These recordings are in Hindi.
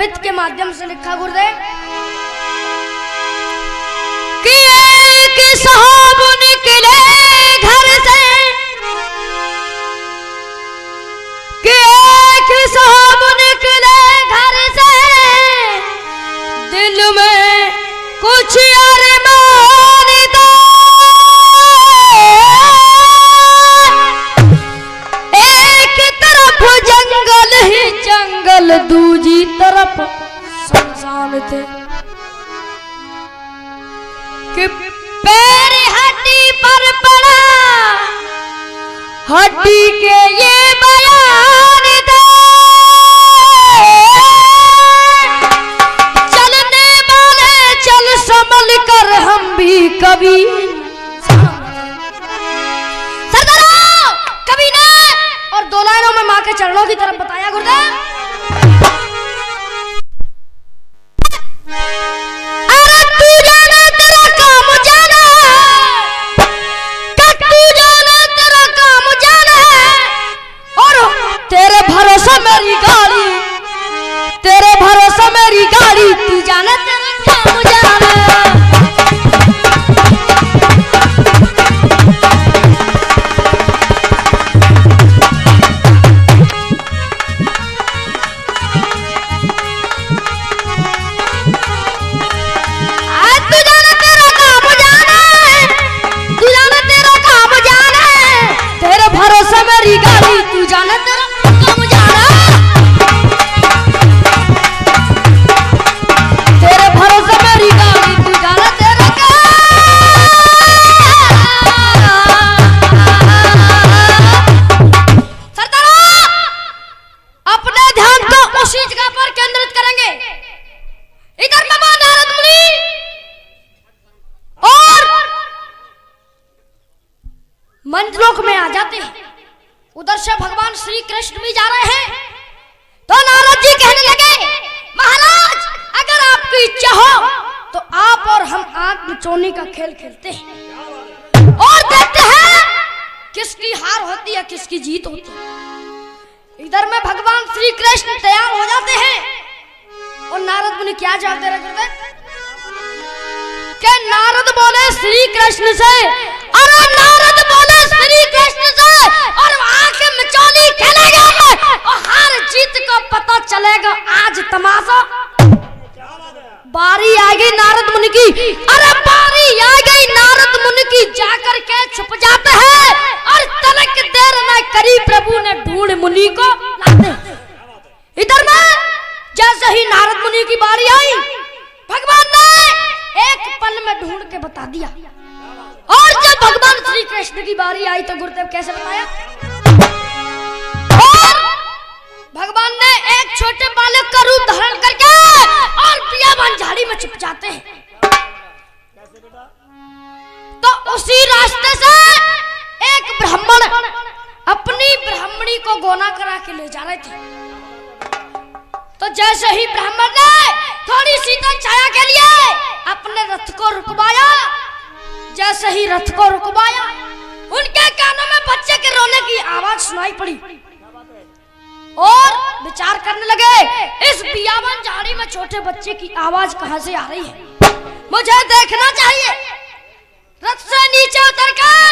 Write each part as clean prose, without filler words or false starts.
कवित्व के माध्यम से लिखा गुरुदेव कि एक साहब निकले घर से, कि एक साहब निकले घर से, दिल में कुछ अरमान था, एक तरफ जंगल ही जंगल, दूजी तरफ शमशान थे, कि पैर हड्डी पर पड़ा, हड्डी के ये बयान दे, चलने वाले चल संभल कर, हम भी कभी सरदारों कभी ना। और दो लाइनों में मां के चरणों की तरफ बताया गुरुदेव, मेरी गाड़ी, तेरे भरोसा मेरी गाड़ी, तू जाने तेरा काम जाने। तू जाने तेरा काम जाने, तू जाने तेरा काम जाने, तेरे भरोसा मेरी गाड़ी, तू जाने तेरा काम जाने। तेरे भरोसे मेरी गाड़ी, तू जाने तेरा सरदारों अपने ध्यान को उसी जगह पर केंद्रित करेंगे। इधर बाबा नारद मुनि और मंचलोक में आ जाते हैं, उधर से भगवान श्री कृष्ण भी जा रहे हैं। तो नारद जी कहने लगे, महाराज अगर आपकी इच्छा हो तो आप और हम आंख मिचौनी का खेल खेलते हैं और देखते हैं किसकी हार होती है, किसकी जीत होती है। इधर में भगवान श्री कृष्ण तैयार हो जाते हैं और नारद मुनि क्या जवाब दे रहे गुरुदेव? क्या नारद बोले श्री कृष्ण से, अरे नारद बोले श्री कृष्ण से, और आंख मिचौनी खेलेगा और हार जीत को पता चलेगा आज तमाशा। बारी आ गई नारद मुनि की, अरे बारी आ गई नारद मुनि की, जाकर के छुप जाते हैं और तनिक देर न करी प्रभु ने ढूंढ मुनि को लाते। इधर में जैसे ही नारद मुनि की बारी आई, भगवान ने एक पल में ढूंढ के बता दिया। और जब भगवान श्री कृष्ण की बारी आई तो गुरुदेव कैसे बताया? और भगवान ने एक छोटे बालक का रूप धारण करके और बियाबान झाड़ी में छुप जाते हैं। तो उसी रास्ते से एक ब्राह्मण अपनी ब्राह्मणी को गोना करा के ले जा रहे थे। तो जैसे ही ब्राह्मण ने थोड़ी सी तो छाया के लिए अपने रथ को रुकवाया, जैसे ही रथ को रुकवाया उनके कानों में बच्चे के रोने की आवाज सुनाई पड़ी और विचार करने लगे, इस बियाबान झाड़ी में छोटे बच्चे की आवाज कहां से आ रही है, मुझे देखना चाहिए। रथ से नीचे उतर कर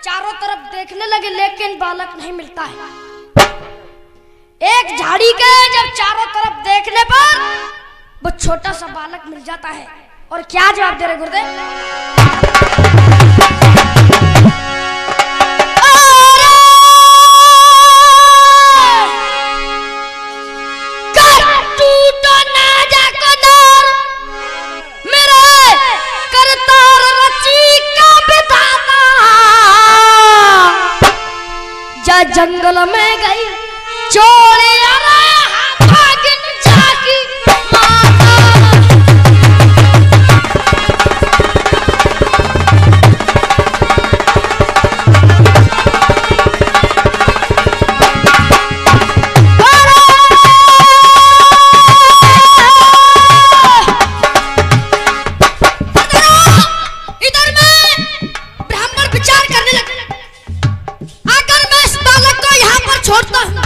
चारों तरफ देखने लगे, लेकिन बालक नहीं मिलता है। एक झाड़ी के जब चारों तरफ देखने पर वो छोटा सा बालक मिल जाता है। और क्या जवाब दे रहे गुरुदेव? जंगल में गई चोरी जाकी इधर में ब्राह्मण विचार करने लगे, अगर मैं इस बालक को यहाँ पर छोड़ता हूँ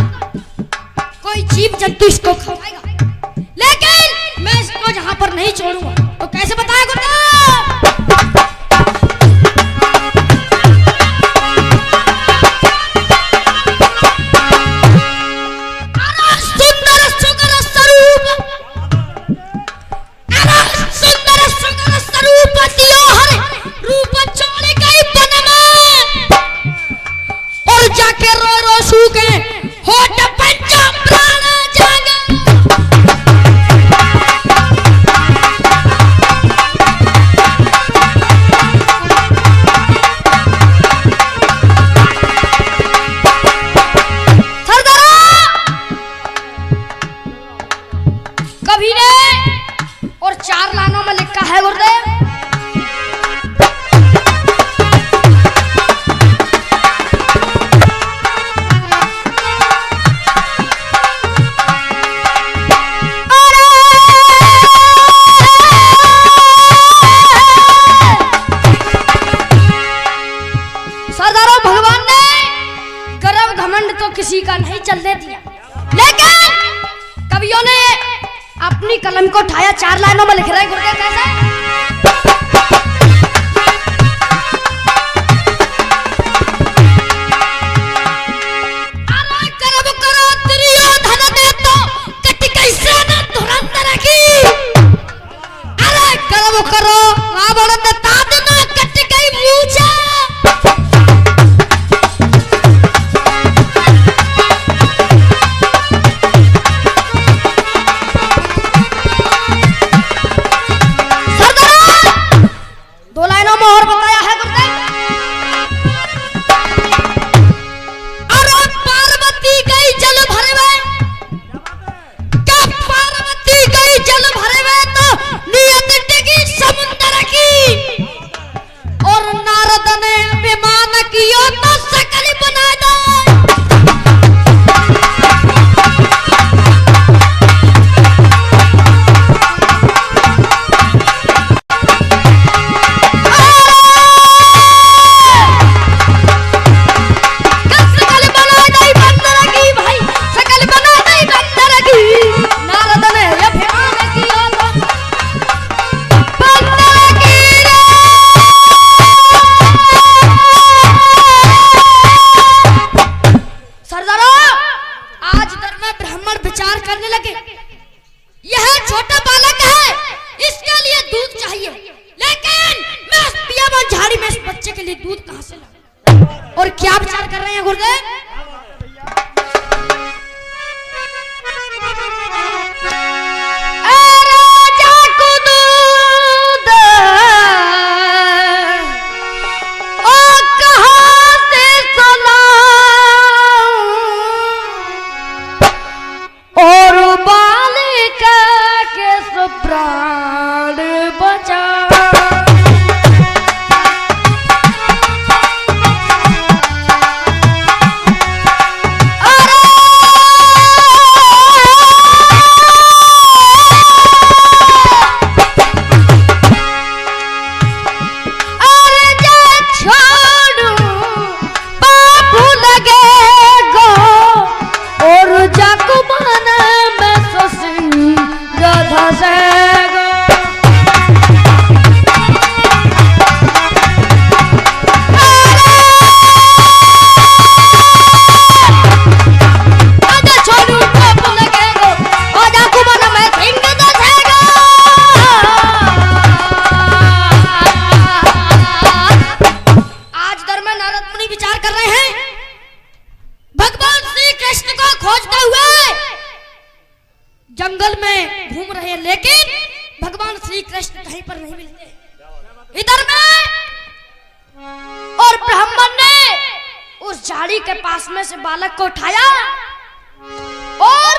सूखे होठ पंचा प्राण जागा। कभी ने और 4 लाइनों में लिखा है गुरुदेव, सरदारों भगवान ने गर्व घमंड तो किसी का नहीं चलने दिया, लेकिन कवियों ने अपनी कलम को उठाया, 4 लाइनों में लिख रहे हैं गुरुदेव कैसे। अरे गर्व करो दुर्योधन ने तो कटी कैसे न धुरंधर की। अरे गर्व करो रावण ने ताद न कटी गई मूछा। और क्या विचार कर रहे हैं गुरुदेव? प्राण बचा जंगल में घूम रहे हैं, लेकिन भगवान श्री कृष्ण कहीं पर नहीं मिलते इधर में। और ब्राह्मण ने उस झाड़ी के पास में से बालक को उठाया और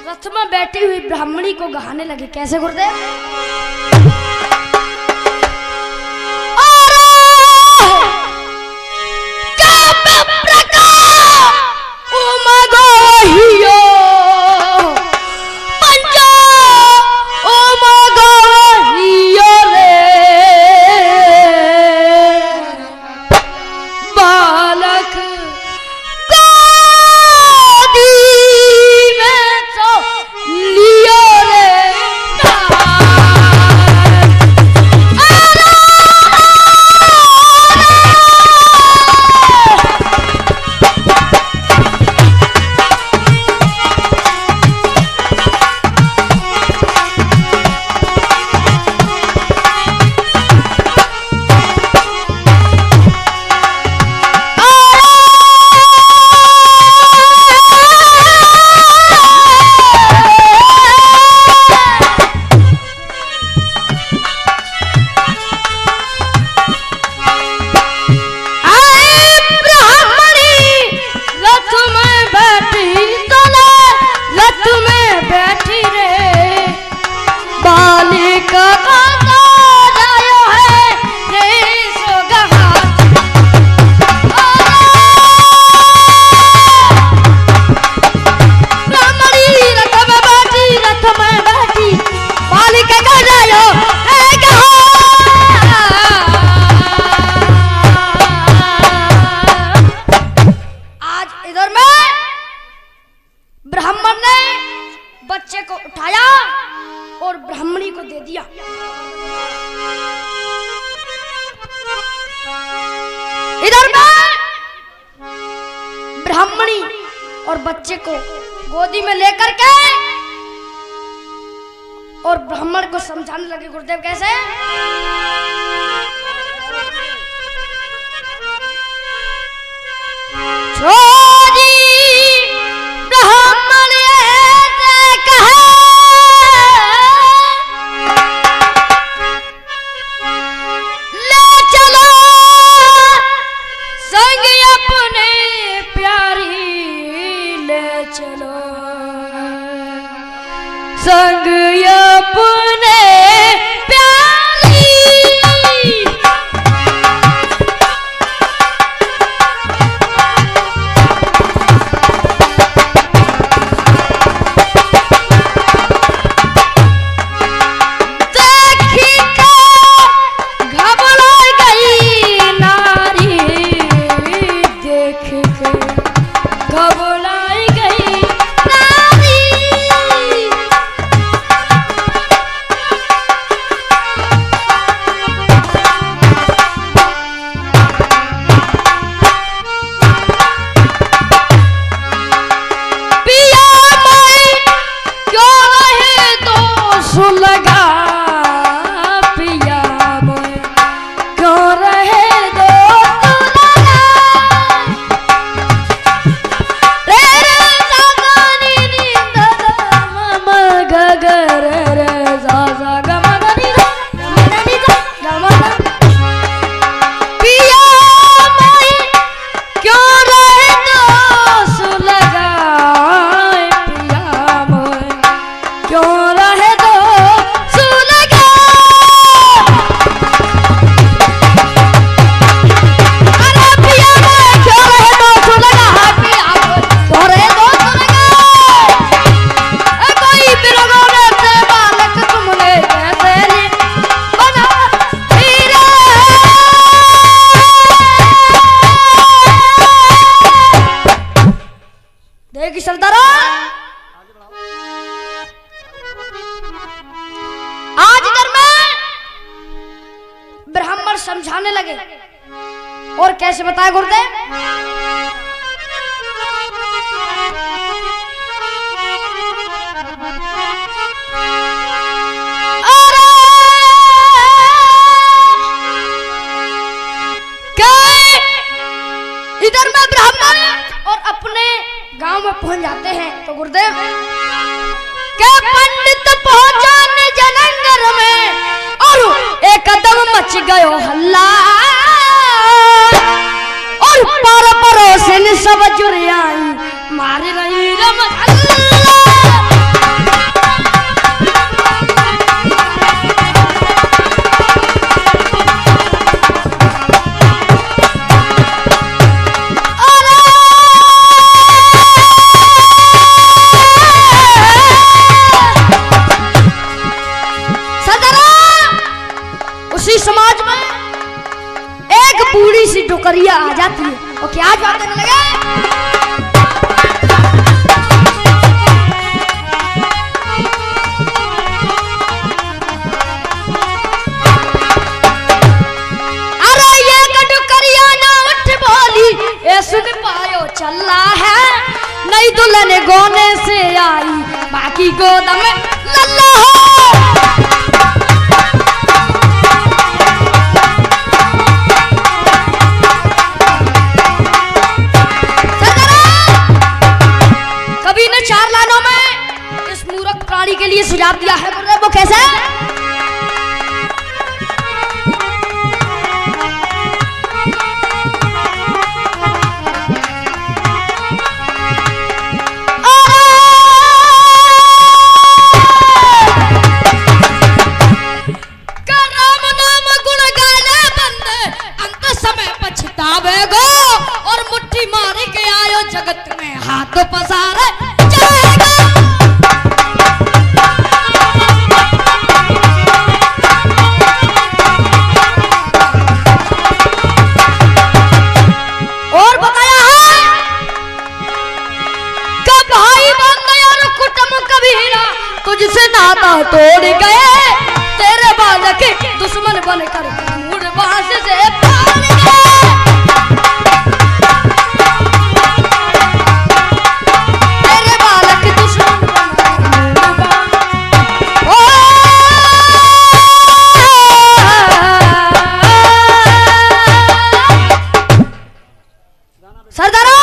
रथ में बैठी हुई ब्राह्मणी को गहाने लगे। कैसे गुरुदेव? दिया। इधर में ब्राह्मणी और बच्चे को गोदी में लेकर के और ब्राह्मण को समझाने लगे। गुरुदेव कैसे? छोरी ब्राह्मण ऐसे कहे, ले चलो संग अपने प्यारी, ले चलो संग अपने प्यारी। समझाने लगे। और कैसे बताया गुरुदेव? इधर में ब्राह्मण और अपने गांव में पहुंच जाते हैं तो गुरुदेव के पंडित पहुंचाने जनंगर में और एक कदम मच गयो हल्ला और पर परोसन सब जुड़ आई मार रही रमहल्ला। समाज में एक बूढ़ी सी डुकरिया आ जाती है और क्या जवाब देने लगे? अरे ये डुकरिया ना उठ बोली, ये सुन पायो चल रहा है, नई दुल्हन गोने से आई बाकी गोद में लल्ला हो। चार लाइनों में इस मूर्ख प्राणी के लिए सुझाव दिया है गुरुदेव, वो कैसे? राम नाम गुण गाने बंदे अंत समय पछतावेगो और मुट्ठी मारी के आयो जगत में हाथ पसारे तुझसे नाता तोड़ गए बनकर मूड बांस से फाड़ गए। तेरे बालक दुश्मन सरदारा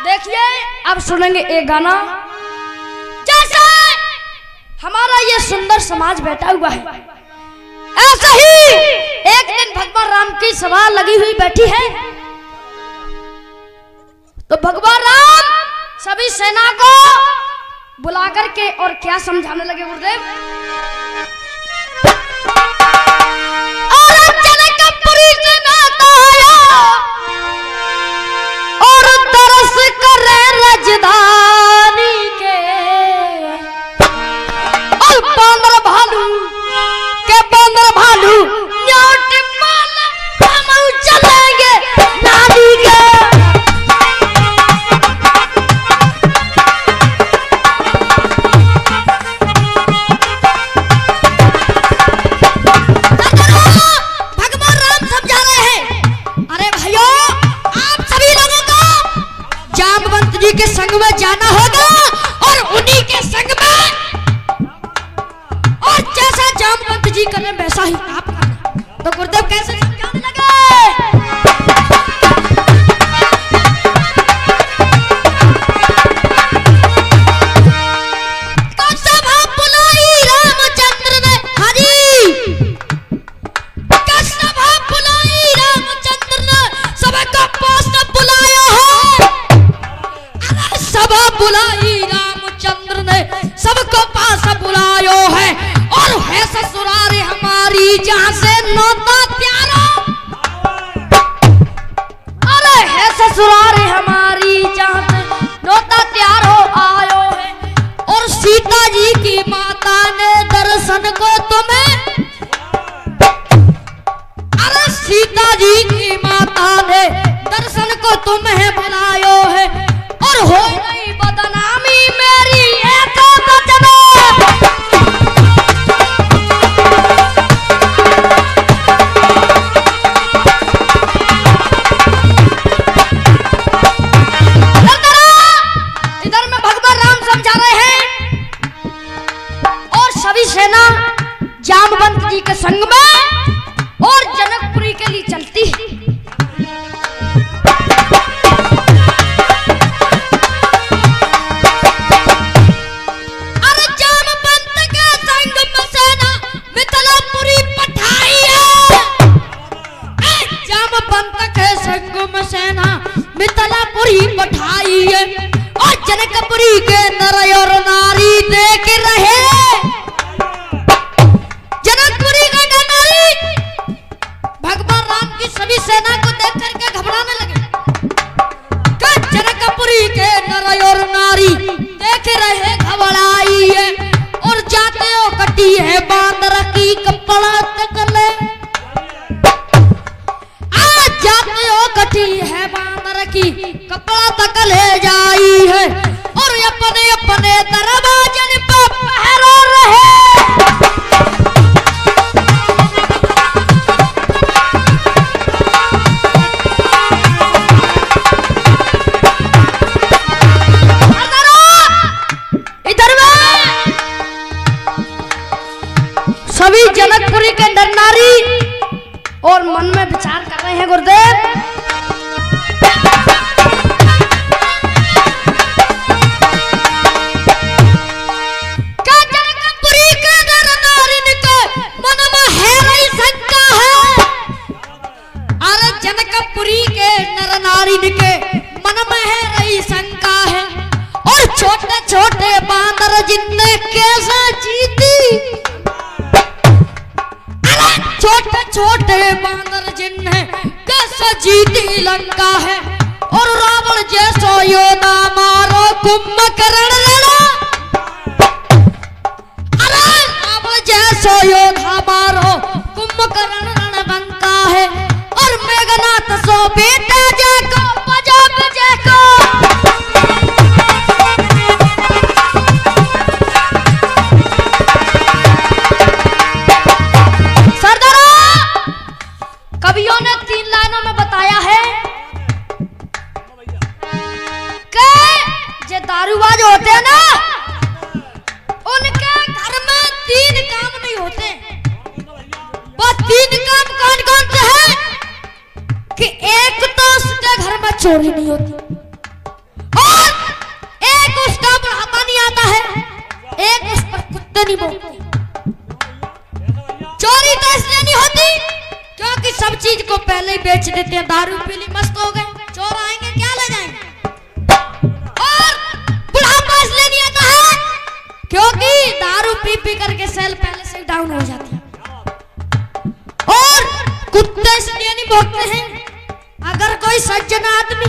देखिए अब सुनेंगे एक गाना। जैसे हमारा ये सुंदर समाज बैठा हुआ है, ऐसा ही एक दिन भगवान राम की सभा लगी हुई बैठी है। तो भगवान राम सभी सेना को बुला करके और क्या समझाने लगे गुरुदेव। और जनकपुरी से नाता आया और तरस करे राजधानी के, और बांदर भालू के बांदर भालू न्योट माल हम चलेंगे नानी के। भगवान राम समझा रहे हैं, अरे भाइयों आप सभी लोगों को जामवंत जी के संग में जाना होगा और उन्हीं के संग में, और जैसा जामवंत जी करें वैसा ही आप करना। तो गुरुदेव कैसे समझाने लगे। तो सभा बुलाई रामचंद्र ने, हाजी सभा बुलाई रामचंद्र ने, सबको पास बुलाया है। सभा बुलाई रामचंद्र ने, सबको पास बुलायो है, और है ससुराल हमारी जहां से नौता त्यारो। अरे है ससुराल हमारी जहां से नौता त्यारो आयो है, और सीता जी की माता ने दर्शन को तुम्हें, अरे सीता जी की माता ने दर्शन को तुम्हें बुलायो है, और हो गई बदनामी मेरी ऐसा बचना। इधर में भगवान राम समझा रहे हैं और सभी सेना जामवंत जी के संग में और जनकपुरी के लिए चलती है। मिथिलापुरी पठाई है, और जनकपुरी के नर और नारी देख रहे। जनकपुरी का नारी भगवान राम की सभी सेना को देख करके घबराने लगे। जनकपुरी के नर और नारी देख रहे घबराई है, और जाते हो कटी है बांदर की कपड़ा तक ले। जाते हो कटी है बांदर की कपड़ा तक ले जाई है, और अपने अपने दरवाजे पर पहरा रहे। इधर में सभी जनकपुरी के नर नारी और मन में विचार कर रहे हैं गुरुदेव। क्या जनकपुरी के नर नारी के मन में है रही शंका है। अरे जनकपुरी के नर नारी के मन में है रही शंका है, और छोटे छोटे बांदर जिनने कैसे जीती। छोटे छोटे बांदर जिन्हें कैसे जीती लंका है, और रावण जैसो योद्धा मारो कुंभकर्ण लड़ा। अरे रावण जैसो योद्धा मारो कुंभकर्ण रणबंका है, और मेघनाथ सो बेटा जैको बजो बजैको। जो होते हैं ना, उनके घर में 3 काम नहीं होते। वो 3 काम कौन कौन से हैं? कि एक तो उसके घर में चोरी नहीं होती, और एक उसका बुढ़ापा नहीं आता है, एक उस पर कुत्ते नहीं भौंकते। चोरी तो इसलिए नहीं होती क्योंकि सब चीज को पहले ही बेच देते हैं, दारू पी ली मस्त हो गए, चोर आएंगे क्या ले जाएंगे। और बुढ़ापा इसलिए नहीं आता है क्योंकि दारू पी पी करके सेल पहले से डाउन हो जाती है। और कुत्ते इसलिए नहीं भौंकते हैं, अगर कोई सज्जन आदमी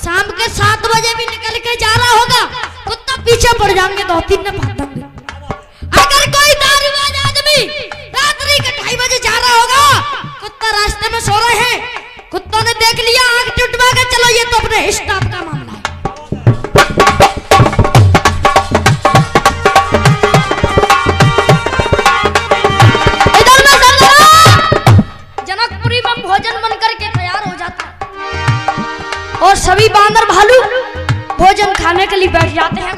शाम के 7 बजे भी निकल के जा रहा होगा, कुत्ता पीछे पड़ जाएंगे, 2-3 ने भाग देंगे। अगर कोई दारूबाज आदमी रात्रि के 2:30 बजे जा रहा होगा, कुत्ता रास्ते में सो रहे हैं, कुत्तों ने देख लिया, आंख टुटवा के चलो ये तो अपने स्टाफ का मामला है। इधर में जनकपुरी में भोजन बन करके तैयार हो जाता है और सभी बांदर भालू भोजन खाने के लिए बैठ जाते हैं।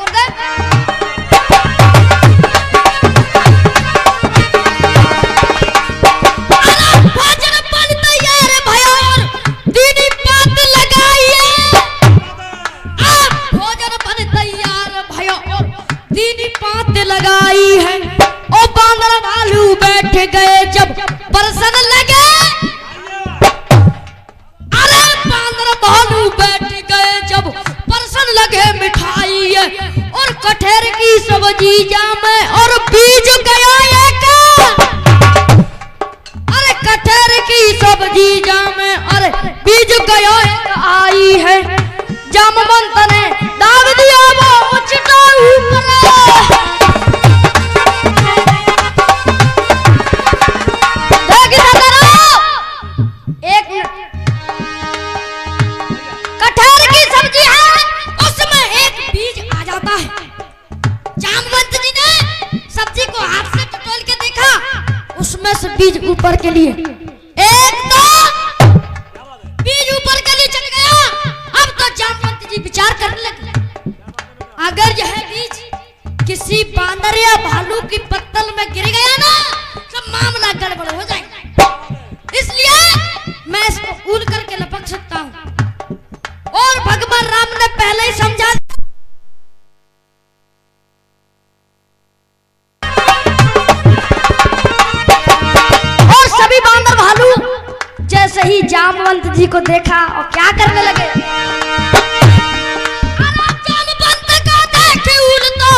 गुरुदेव लगाई है और बांदर भालू बैठ गए जब परसन लगे। अरे बांदर भालू बैठ गए जब परसन लगे, मिठाई है और कटहर की सब्जी जामे और बीज गया एक। अरे कटहर की सब्जी जामे और बीज गया एक आई है, जामवंत ने दाग दिया वो उचटा ऊपर। कटहल की सब्जी है, उसमें एक बीज आ जाता है। जामवंत जी ने सब्जी को हाथ से टटोल के देखा, उसमें से बीज ऊपर के लिए, एक तो बीज ऊपर के लिए चल गया। अब तो जामवंत जी विचार करने लगे, अगर यह बीज किसी बांदर या भालू की पत्तल में गिर गया ना, सब मामला गड़बड़ हो जाएगा। इसलिए मैं इसको उल करके लपक सकता हूं, और भगवान राम ने पहले ही समझा। और सभी बांदर भालू जैसे ही जामवंत जी को देखा और क्या करने लगे, जामवंत को देखे उल तो,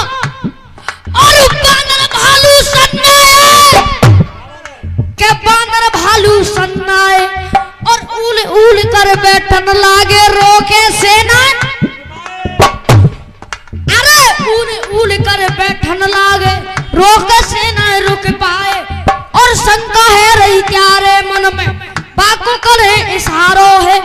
और बांदर भालू सन्नाए के बांदर भालू सन्नाए और उल उल कर बैठन लागे रोके सेना। अरे उल उल कर बैठन लागे रोके सेना रुक पाए, और शंका है रही त्यारे मन में, बाको करे इशारो है